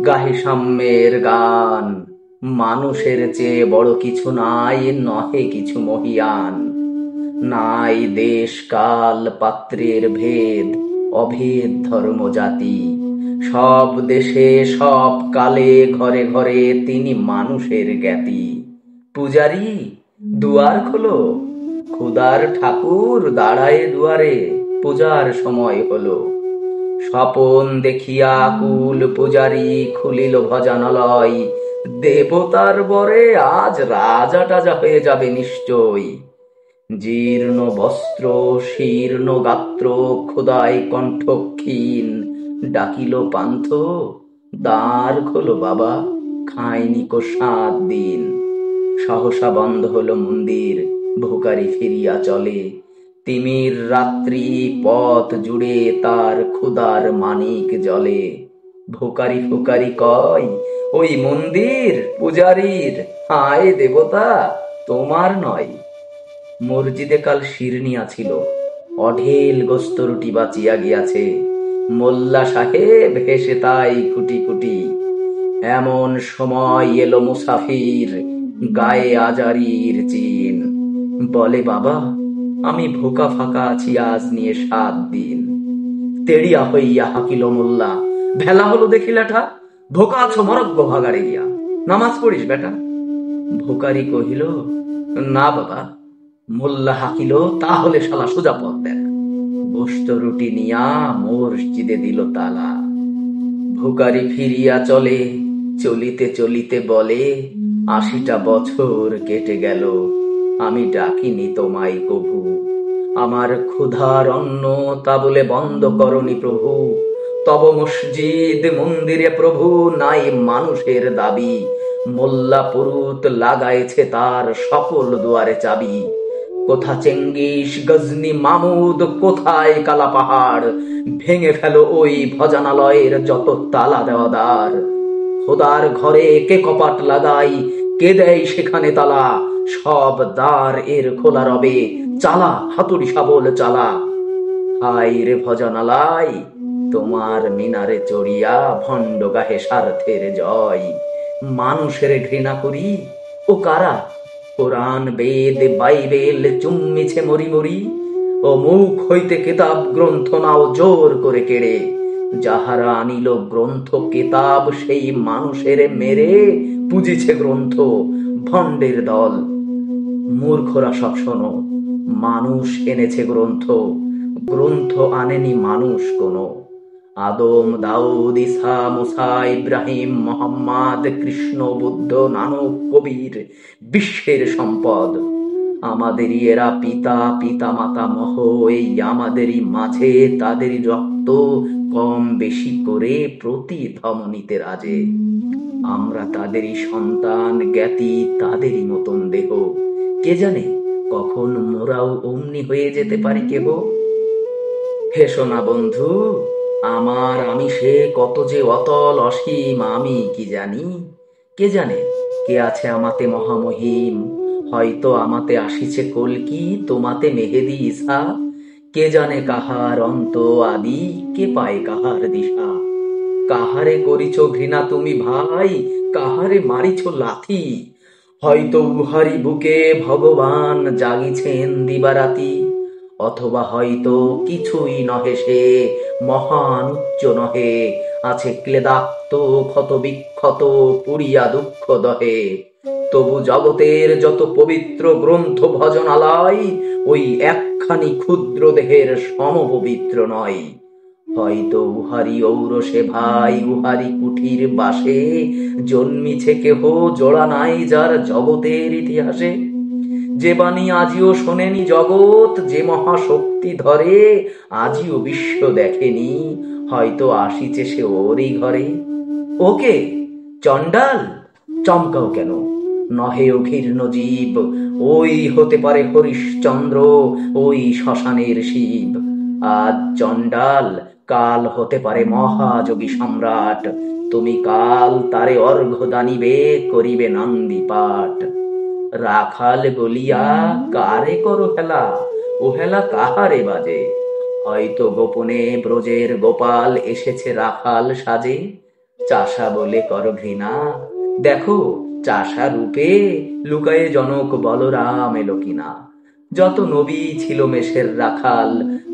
গাহে সাম্যের গান, মানুষের চেয়ে বড় কিছু নাই, নহে কিছু মহিয়ান। নাই দেশ কাল পাত্রের ভেদ, অভেদ ধর্ম জাতি। সব দেশে সব কালে ঘরে ঘরে তিনি মানুষের জ্ঞাতি। পূজারি, দুয়ার খোলো, খোদার ঠাকুর দাঁড়ায় দুয়ারে, পূজার সময় হলো। স্বপন দেখিয়া কুল পূজারি খুলিল ভজনালয়। দেবতার বরে আজ রাজা টাজা হয়ে যাবে নিশ্চয়। জীর্ণ বস্ত্র, শীর্ণ গাত্র, খোদাই কণ্ঠ ক্ষীণ, ডাকিল পান্থ, দ্বার খোলো বাবা, খায়নি কো 7 দিন। সহসা বন্ধ হলো মন্দির, ভোকারি ফিরিয়া চলে। তিমির রাত্রি পথ জুড়ে তার ক্ষুধার মানিক জ্বলে। ভোকারি ফোকারি কয়, ওই মন্দির পূজারীর, হায় দেবতা তোমার নয়। মসজিদে কাল শিরনিয়া ছিল, অঢেল গোস্ত রুটি বাঁচিয়া গিয়াছে। মোল্লা সাহেব হেসে তাই কুটি কুটি। এমন সময় এলো মুসাফির, গায়ে আজারির চিন। বলে, বাবা আমি ভোকা ফাঁকা আছি আজ নিয়ে 7 দিন। তেড়িয়া হইয়া হাকিল মোল্লা, ভেলা হলো দেখিলাঠা, ভোকা আছো মরগ্য ভাগাড়ে গিয়া, নামাজ পড়িস বেটা। ভোকারি কহিল, না বাবা। মোল্লা হাকিল, তাহলে শালা সোজা পথ দেখ। গোস্ত রুটি নিয়া মসজিদে দিল তালা। ভোকারি ফিরিয়া চলে, চলিতে চলিতে বলে, 80টা বছর কেটে গেল, আমি ডাকিনি তোমায় কভু। আমার ক্ষুধার অন্ন তা বলে বন্ধ করনি প্রভু। তব মসজিদ মন্দিরে প্রভু নাই মানুষের দাবি। মোল্লা পুরুত লাগাইছে তার সকল দুয়ারে চাবি। কোথা চেঙ্গিস গজনি মামুদ, কোথায় কালা পাহাড়, ভেঙে ফেলো ওই ভজনালয়ের যত তালা দেওয়া দ্বার। খোদার ঘরে কে কপাট লাগাই, কে দেয় সেখানে তালা, সব দ্বার এর খোলা রবে, চালা হাতুড়ি শাবল চালা। হায় রে ভজনালয়, তোমার মিনারে চড়িয়া ভণ্ড গাহে স্বার্থের জয়। মানুষের ঘৃণা করি, ও কারা? কোরআন বেদ বাইবেল চুম্মিছে মরি মরি। ও মুখ হইতে কেতাব গ্রন্থ নাও জোর করে কেড়ে। যাহারা আনিল গ্রন্থ কেতাব, সেই মানুষের মেরে পুজিছে গ্রন্থ ভণ্ডের দল। মূর্খরা সব শোনো, মানুষ এনেছে গ্রন্থ, গ্রন্থ আনেনি মানুষ কোনো। আদম দাউদ ঈসা মুসা ইব্রাহিম মোহাম্মদ কৃষ্ণ বুদ্ধ নানক কবির বিশ্বের সম্পদ। আমাদেরই এরা পিতা পিতা মাতামহ, এই আমাদেরই মাঝে তাদেরই রক্ত কম বেশি করে প্রতি ধমনীতে রাজে। আমরা তাদেরই সন্তান, জ্ঞাতি তাদেরই মতন দেহ। কে জানে কখন মোরাও অমনি হয়ে যেতে পারি কেহ। হেসো না বন্ধু, আমার আমিষে কত যে অতল অসীম আমি কি জানি। কে জানে কে আছে আমাতে মহামহিম, হয়তো আমাতে আসিছে কল্কি, তোমাতে মেহেদি ঈসা। কে জানে কাহার অন্ত আদি, কে পায় কাহার দিশা। কাহারে করিছ ঘৃণা তুমি ভাই, কাহারে মারিছ লাথি, হয়তো উহারি বুকে ভগবান জাগিছেন দিবারাতি। অথবা হয়তো কিছুই নহে সে, মহান উচ্চ নহে, আছে ক্লেদাক্ত ক্ষত বিক্ষত পুড়িয়া দুঃখ দহে। তবু জগতের যত পবিত্র গ্রন্থ ভজনালয়, ওই একখানি ক্ষুদ্র দেহের সমপবিত্র নয়। হয়তো উহারি ঔরসে ভাই, উহারি কুঠির বাসে জন্মিছে কেহ জোড়া নাই যার জগতের ইতিহাসে। যে বাণী আজিও শোনেনি জগৎ, যে মহাশক্তি ধরে আজিও বিশ্ব দেখেনি, হয়তো আসিছে সে ওরই ঘরে। ওকে চণ্ডাল, চমকাও কেন? নহে অঘীর্ণ জীব, ওই হতে পারে হরিশ্চন্দ্র, ওই শ্মশানের শিব। আজ চণ্ডাল, কাল হতে পারে মহাযোগী সম্রাট। তুমি কাল তারে অর্ঘ্য দানিবে, করিবে নন্দী পাঠ। রাখাল বলিয়া কারে করো হেলা, ও হেলা কাহারে বাজে। হয়তো গোপনে ব্রজের গোপাল এসেছে রাখাল সাজে, চাষা বলে কর ঘৃণা, দেখো চাষা রূপে লুকায়ে জনক বলরাম এলো কিনা। যত নবী ছিল মেষের রাখাল,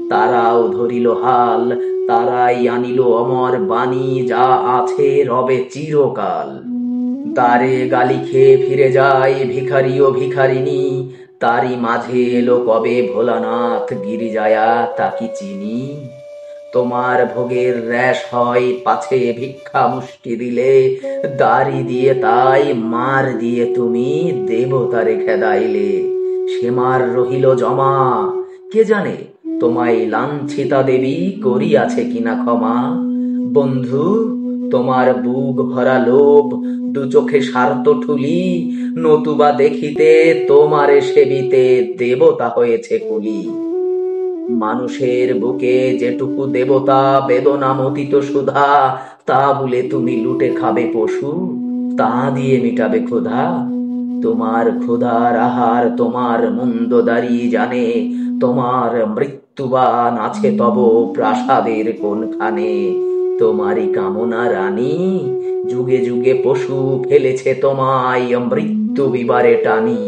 তারাও ধরিল হাল, তারাই আনিল অমর বাণী, যা আছে রবে চিরকাল। দ্বারে গালি খেয়ে ফিরে যায় ভিখারি ও ভিখারিনী, তারই মাঝে এলো কবে ভোলানাথ গিরিজায়া, তা কি চিনি। তোমার ভোগের রেশ হয় পাছে ভিক্ষা মুষ্টি দিলে, দাড়ি দিয়ে তাই মার দিয়ে তুমি দেবতারে খেদাইলে। সে মার রহিল জমা, কে জানে তোমায় লাঞ্ছিতা দেবী করিয়াছে কিনা ক্ষমা। বন্ধু, তোমার বুক ভরা লোভ, দু চোখে স্বার্থ ঠুলি, নতুবা দেখিতে তোমারে সেবিতে দেবতা হয়েছে কুলি। মানুষের বুকে যেটুকু দেবতা বেদনা মতিত সুধা, তা বলে তুমি লুটে খাবে পশু, তা দিয়ে মিটাবে ক্ষুধা। তোমার ক্ষুধার আহার তোমার মুন্দদারি জানে, তোমার মৃত্যুবান আছে তব প্রাসাদের কোনখানে। তোমারই কামনা রানী, যুগে যুগে পশু ফেলেছে তোমায় মৃত্যু বিবারে টানি।